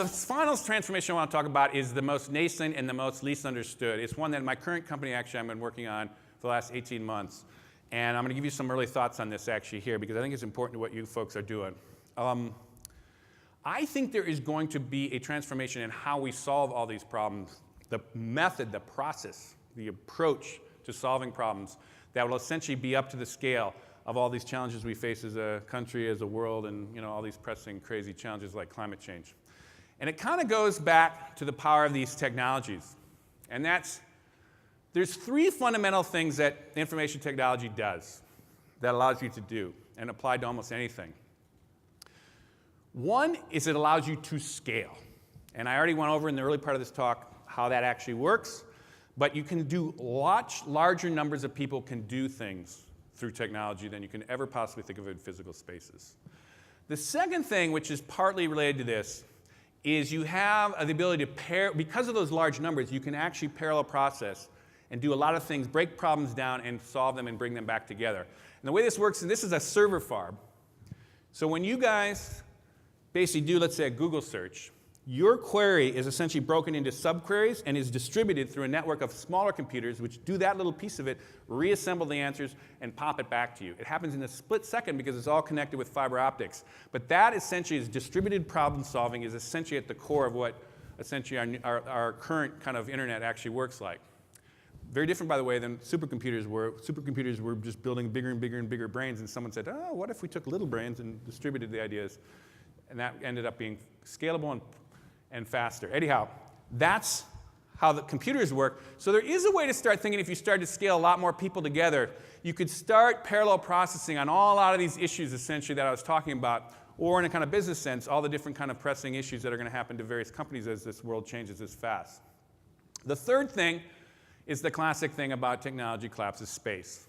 final transformation I want to talk about is the most nascent and the most least understood. It's one that my current company actually I've been working on for the last 18 months. And I'm going to give you some early thoughts on this actually here because I think it's important to what you folks are doing. I think there is going to be a transformation in how we solve all these problems, the method, the process, the approach to solving problems that will essentially be up to the scale of all these challenges we face as a country, as a world, and all these pressing, crazy challenges like climate change. And it kind of goes back to the power of these technologies. And there's three fundamental things that information technology does that allows you to do and apply to almost anything. One is it allows you to scale. And I already went over in the early part of this talk how that actually works. But you can do larger numbers of people can do things through technology than you can ever possibly think of in physical spaces. The second thing, which is partly related to this, is you have the ability to because of those large numbers, you can actually parallel process and do a lot of things, break problems down and solve them and bring them back together. And the way this works, and this is a server farm. So when you guys basically do, let's say, a Google search, your query is essentially broken into subqueries and is distributed through a network of smaller computers which do that little piece of it, reassemble the answers, and pop it back to you. It happens in a split second because it's all connected with fiber optics. But that essentially is distributed problem solving is essentially at the core of what essentially our current kind of internet actually works like. Very different, by the way, than supercomputers were. Supercomputers were just building bigger and bigger and bigger brains, and someone said, oh, what if we took little brains and distributed the ideas? And that ended up being scalable and faster. Anyhow, that's how the computers work. So there is a way to start thinking if you start to scale a lot more people together, you could start parallel processing on a lot of these issues essentially that I was talking about, or in a kind of business sense, all the different kind of pressing issues that are going to happen to various companies as this world changes this fast. The third thing is the classic thing about technology collapses space,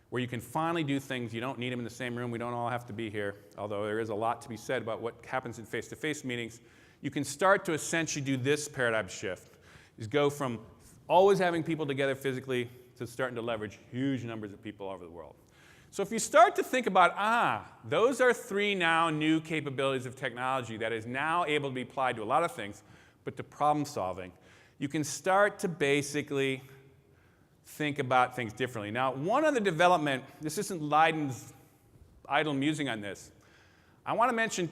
where you can finally do things. You don't need them in the same room. We don't all have to be here, although there is a lot to be said about what happens in face-to-face meetings. You can start to essentially do this paradigm shift, is go from always having people together physically to starting to leverage huge numbers of people all over the world. So if you start to think about, those are three now new capabilities of technology that is now able to be applied to a lot of things, but to problem solving, you can start to basically think about things differently. Now, one other development, this isn't Leyden's idle musing on this. I want to mention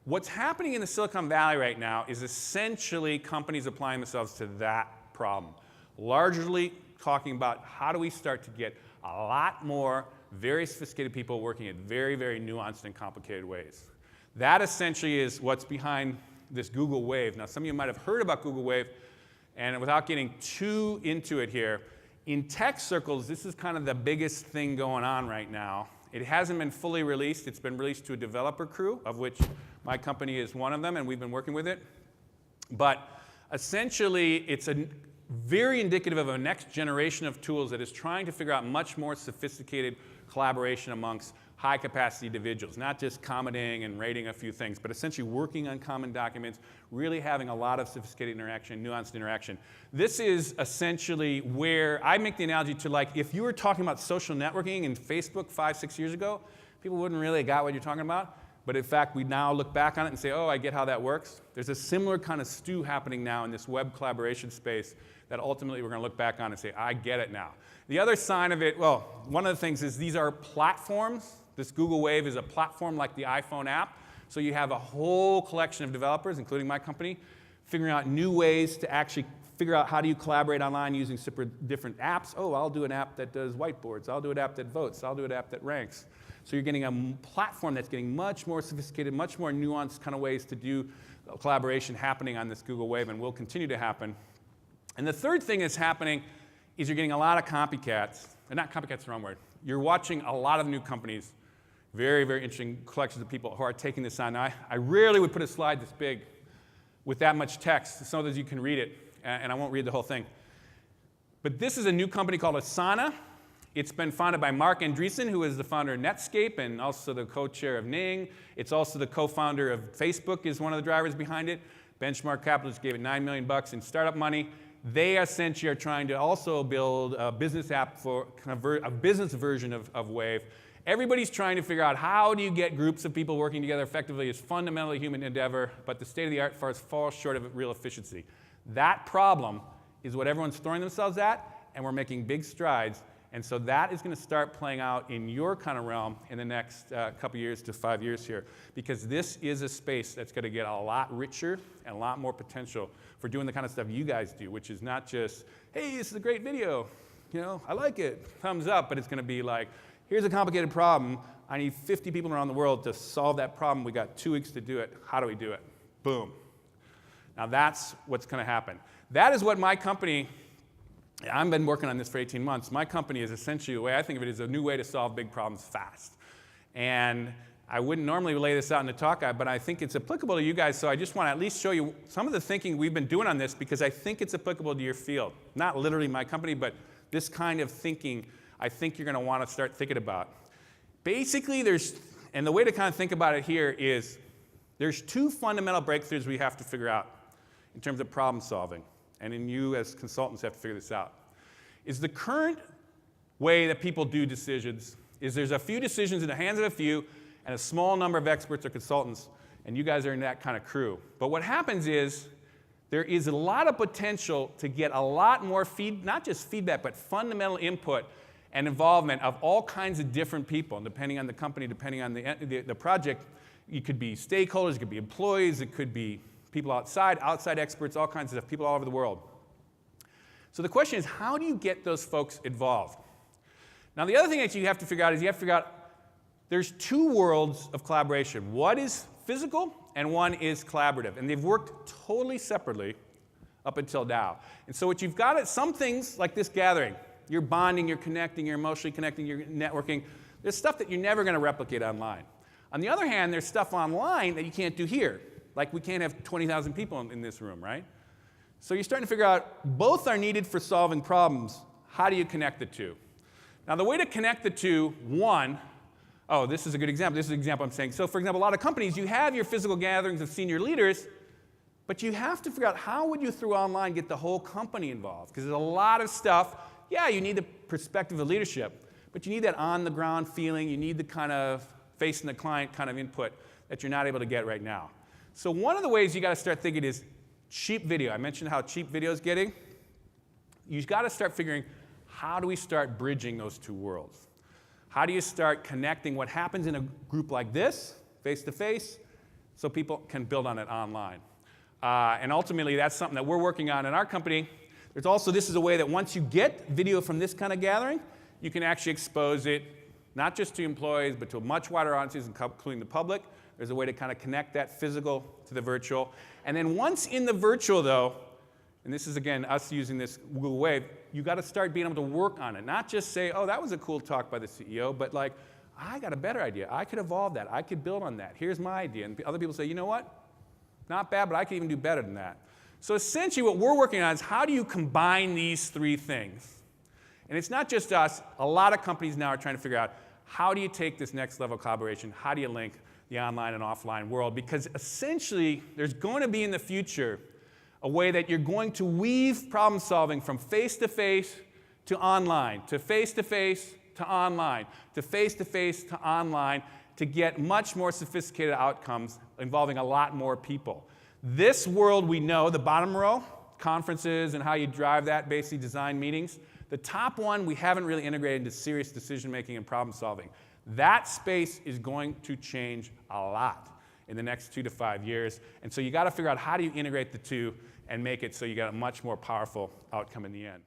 what's happening in the Silicon Valley right now is essentially companies applying themselves to that problem, largely talking about how do we start to get a lot more very sophisticated people working in very, very nuanced and complicated ways. That essentially is what's behind this Google Wave. Now, some of you might have heard about Google Wave, and without getting too into it here, in tech circles, this is kind of the biggest thing going on right now. It hasn't been fully released. It's been released to a developer crew, of which my company is one of them, and we've been working with it. But essentially, it's very indicative of a next generation of tools that is trying to figure out much more sophisticated collaboration amongst high-capacity individuals, not just commenting and rating a few things, but essentially working on common documents, really having a lot of sophisticated interaction, nuanced interaction. This is essentially where I make the analogy to, like, if you were talking about social networking in Facebook 5-6 years ago, people wouldn't really have got what you're talking about. But in fact, we now look back on it and say, oh, I get how that works. There's a similar kind of stew happening now in this web collaboration space that ultimately we're going to look back on and say, I get it now. The other sign of it, well, one of the things is these are platforms. This Google Wave is a platform like the iPhone app. So you have a whole collection of developers, including my company, figuring out new ways to actually figure out how do you collaborate online using super different apps. Oh, I'll do an app that does whiteboards. I'll do an app that votes. I'll do an app that ranks. So you're getting a platform that's getting much more sophisticated, much more nuanced kind of ways to do collaboration happening on this Google Wave and will continue to happen. And the third thing that's happening is you're getting a lot of copycats. And not copycats, the wrong word. You're watching a lot of new companies, very, very interesting collections of people who are taking this on. Now, I rarely would put a slide this big with that much text so that you can read it, and I won't read the whole thing. But this is a new company called Asana. It's been founded by Mark Andreessen, who is the founder of Netscape and also the co-chair of Ning. It's also the co-founder of Facebook, is one of the drivers behind it. Benchmark Capital just gave it $9 million in startup money. They essentially are trying to also build a business app for kind of a business version of Wave. Everybody's trying to figure out how do you get groups of people working together effectively. It's fundamentally a human endeavor, but the state of the art falls short of real efficiency. That problem is what everyone's throwing themselves at, and we're making big strides. And so that is going to start playing out in your kind of realm in the next couple years to 5 years here, because this is a space that's going to get a lot richer and a lot more potential for doing the kind of stuff you guys do, which is not just, hey, this is a great video, you know, I like it, thumbs up, but it's going to be like, here's a complicated problem. I need 50 people around the world to solve that problem. We got 2 weeks to do it. How do we do it? Boom. Now that's what's going to happen. That is what my company, I've been working on this for 18 months. My company is essentially, the way I think of it, is a new way to solve big problems fast. And I wouldn't normally lay this out in the talk, but I think it's applicable to you guys, so I just want to at least show you some of the thinking we've been doing on this, because I think it's applicable to your field. Not literally my company, but this kind of thinking I think you're going to want to start thinking about. Basically, and the way to kind of think about it here is, there's 2 fundamental breakthroughs we have to figure out in terms of problem solving. And then you as consultants have to figure this out. Is the current way that people do decisions is there's a few decisions in the hands of a few and a small number of experts or consultants, and you guys are in that kind of crew. But what happens is there is a lot of potential to get a lot more not just feedback, but fundamental input and involvement of all kinds of different people. And depending on the company, depending on the project, it could be stakeholders, it could be employees, it could be people outside experts, all kinds of stuff, people all over the world. So the question is, how do you get those folks involved? Now, the other thing that you have to figure out is you have to figure out there's 2 worlds of collaboration. One is physical and one is collaborative. And they've worked totally separately up until now. And so what you've got is some things like this gathering. You're bonding, you're connecting, you're emotionally connecting, you're networking. There's stuff that you're never going to replicate online. On the other hand, there's stuff online that you can't do here. Like we can't have 20,000 people in this room, right? So you're starting to figure out both are needed for solving problems. How do you connect the 2? Now the way to connect the 2, this is a good example. This is an example I'm saying. So for example, a lot of companies, you have your physical gatherings of senior leaders, but you have to figure out how would you through online get the whole company involved? Because there's a lot of stuff. Yeah, you need the perspective of leadership, but you need that on-the-ground feeling. You need the kind of facing the client kind of input that you're not able to get right now. So one of the ways you got to start thinking is cheap video. I mentioned how cheap video is getting. You've got to start figuring, how do we start bridging those 2 worlds? How do you start connecting what happens in a group like this, face-to-face, so people can build on it online? And ultimately, that's something that we're working on in our company. There's also, this is a way that once you get video from this kind of gathering, you can actually expose it, not just to employees, but to a much wider audience, including the public. There's a way to kind of connect that physical to the virtual. And then once in the virtual, though, and this is, again, us using this Google Wave, you got to start being able to work on it. Not just say, oh, that was a cool talk by the CEO, but like, I got a better idea. I could evolve that. I could build on that. Here's my idea. And other people say, you know what? Not bad, but I could even do better than that. So essentially what we're working on is how do you combine these 3 things? And it's not just us. A lot of companies now are trying to figure out, how do you take this next level of collaboration? How do you link the online and offline world? Because essentially, there's going to be in the future a way that you're going to weave problem solving from face-to-face to online, to face-to-face to online, to face-to-face to online, to get much more sophisticated outcomes involving a lot more people. This world we know, the bottom row, conferences and how you drive that, basically design meetings. The top one we haven't really integrated into serious decision-making and problem solving. That space is going to change a lot in the next 2 to 5 years. And so you got to figure out how do you integrate the 2 and make it so you got a much more powerful outcome in the end.